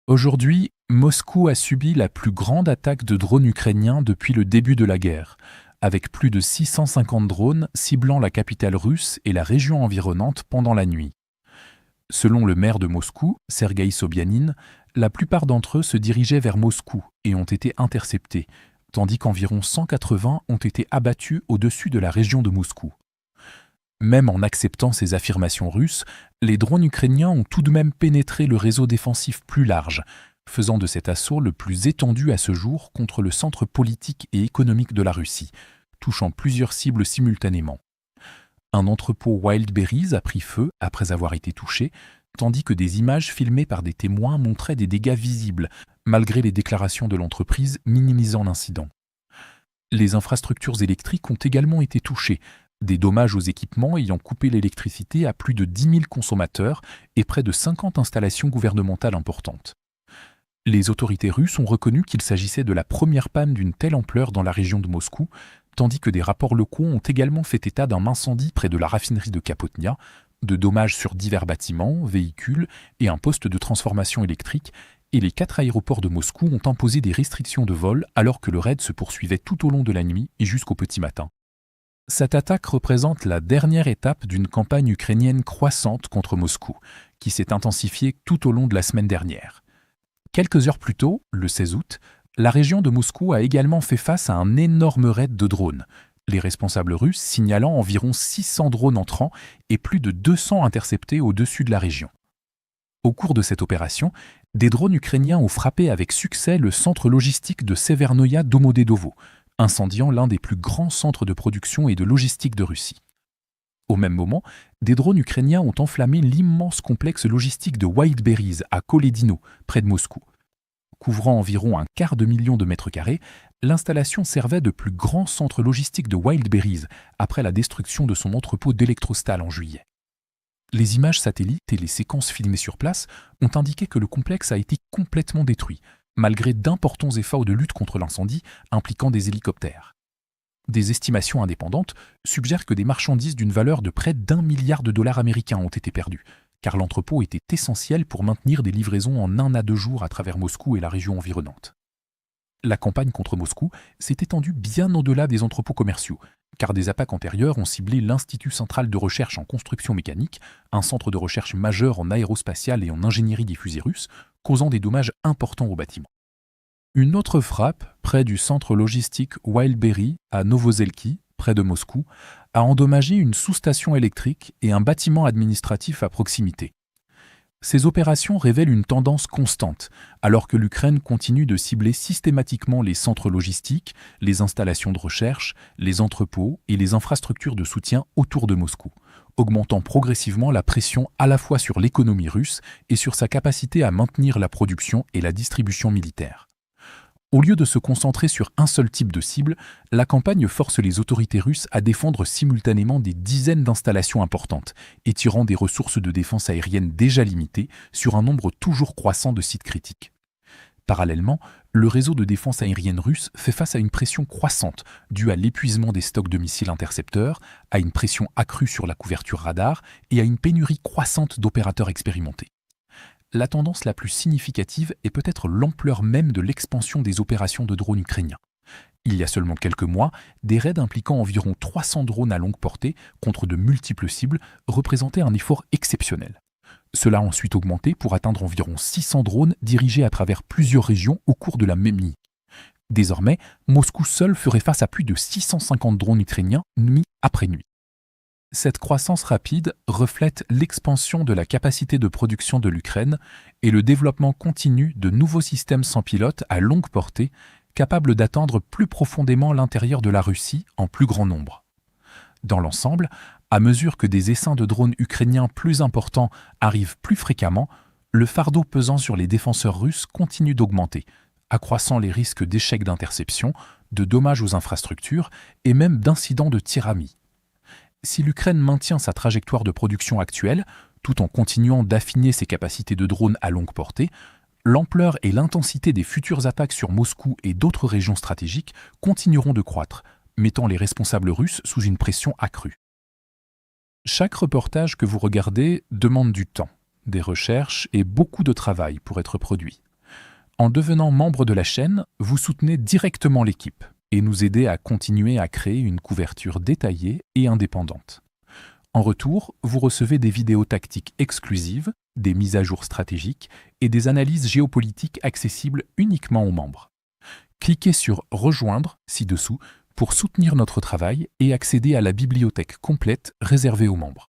Aujourd'hui, Moscou a subi la plus grande attaque de drones ukrainiens depuis le début de la guerre, avec plus de 650 drones ciblant la capitale russe et la région environnante pendant la nuit. Selon le maire de Moscou, Sergueï Sobyanin, la plupart d'entre eux se dirigeaient vers Moscou et ont été interceptés, tandis qu'environ 180 ont été abattus au-dessus de la région de Moscou. Même en acceptant ces affirmations russes, les drones ukrainiens ont tout de même pénétré le réseau défensif plus large, faisant de cet assaut le plus étendu à ce jour contre le centre politique et économique de la Russie, touchant plusieurs cibles simultanément. Un entrepôt Wildberries a pris feu après avoir été touché, tandis que des images filmées par des témoins montraient des dégâts visibles, malgré les déclarations de l'entreprise minimisant l'incident. Les infrastructures électriques ont également été touchées, des dommages aux équipements ayant coupé l'électricité à plus de 10 000 consommateurs et près de 50 installations gouvernementales importantes. Les autorités russes ont reconnu qu'il s'agissait de la première panne d'une telle ampleur dans la région de Moscou, tandis que des rapports locaux ont également fait état d'un incendie près de la raffinerie de Kapotnia, de dommages sur divers bâtiments, véhicules et un poste de transformation électrique, et les 4 aéroports de Moscou ont imposé des restrictions de vol alors que le raid se poursuivait tout au long de la nuit et jusqu'au petit matin. Cette attaque représente la dernière étape d'une campagne ukrainienne croissante contre Moscou, qui s'est intensifiée tout au long de la semaine dernière. Quelques heures plus tôt, le 16 août, la région de Moscou a également fait face à un énorme raid de drones, les responsables russes signalant environ 600 drones entrants et plus de 200 interceptés au-dessus de la région. Au cours de cette opération, des drones ukrainiens ont frappé avec succès le centre logistique de Severnoye Domodedovo, incendiant l'un des plus grands centres de production et de logistique de Russie. Au même moment, des drones ukrainiens ont enflammé l'immense complexe logistique de Wildberries à Koledino, près de Moscou. Couvrant environ 250 000 de mètres carrés, l'installation servait de plus grand centre logistique de Wildberries après la destruction de son entrepôt d'Electrostal en juillet. Les images satellites et les séquences filmées sur place ont indiqué que le complexe a été complètement détruit, malgré d'importants efforts de lutte contre l'incendie impliquant des hélicoptères. Des estimations indépendantes suggèrent que des marchandises d'une valeur de près d'1 milliard de dollars américains ont été perdues, car l'entrepôt était essentiel pour maintenir des livraisons en 1 à 2 jours à travers Moscou et la région environnante. La campagne contre Moscou s'est étendue bien au-delà des entrepôts commerciaux, car des attaques antérieures ont ciblé l'Institut central de recherche en construction mécanique, un centre de recherche majeur en aérospatiale et en ingénierie des fusées russes, causant des dommages importants aux bâtiments. Une autre frappe, près du centre logistique Wildberry à Novoselki, près de Moscou, a endommagé une sous-station électrique et un bâtiment administratif à proximité. Ces opérations révèlent une tendance constante, alors que l'Ukraine continue de cibler systématiquement les centres logistiques, les installations de recherche, les entrepôts et les infrastructures de soutien autour de Moscou, augmentant progressivement la pression à la fois sur l'économie russe et sur sa capacité à maintenir la production et la distribution militaire. Au lieu de se concentrer sur un seul type de cible, la campagne force les autorités russes à défendre simultanément des dizaines d'installations importantes, étirant des ressources de défense aérienne déjà limitées sur un nombre toujours croissant de sites critiques. Parallèlement, le réseau de défense aérienne russe fait face à une pression croissante due à l'épuisement des stocks de missiles intercepteurs, à une pression accrue sur la couverture radar et à une pénurie croissante d'opérateurs expérimentés. La tendance la plus significative est peut-être l'ampleur même de l'expansion des opérations de drones ukrainiens. Il y a seulement quelques mois, des raids impliquant environ 300 drones à longue portée contre de multiples cibles représentaient un effort exceptionnel. Cela a ensuite augmenté pour atteindre environ 600 drones dirigés à travers plusieurs régions au cours de la même nuit. Désormais, Moscou seul ferait face à plus de 650 drones ukrainiens nuit après nuit. Cette croissance rapide reflète l'expansion de la capacité de production de l'Ukraine et le développement continu de nouveaux systèmes sans pilote à longue portée, capables d'atteindre plus profondément l'intérieur de la Russie en plus grand nombre. Dans l'ensemble, à mesure que des essaims de drones ukrainiens plus importants arrivent plus fréquemment, le fardeau pesant sur les défenseurs russes continue d'augmenter, accroissant les risques d'échecs d'interception, de dommages aux infrastructures et même d'incidents de tir à mi. Si l'Ukraine maintient sa trajectoire de production actuelle, tout en continuant d'affiner ses capacités de drones à longue portée, l'ampleur et l'intensité des futures attaques sur Moscou et d'autres régions stratégiques continueront de croître, mettant les responsables russes sous une pression accrue. Chaque reportage que vous regardez demande du temps, des recherches et beaucoup de travail pour être produit. En devenant membre de la chaîne, vous soutenez directement l'équipe et nous aidez à continuer à créer une couverture détaillée et indépendante. En retour, vous recevez des vidéos tactiques exclusives, des mises à jour stratégiques et des analyses géopolitiques accessibles uniquement aux membres. Cliquez sur « Rejoindre » ci-dessous pour soutenir notre travail et accéder à la bibliothèque complète réservée aux membres.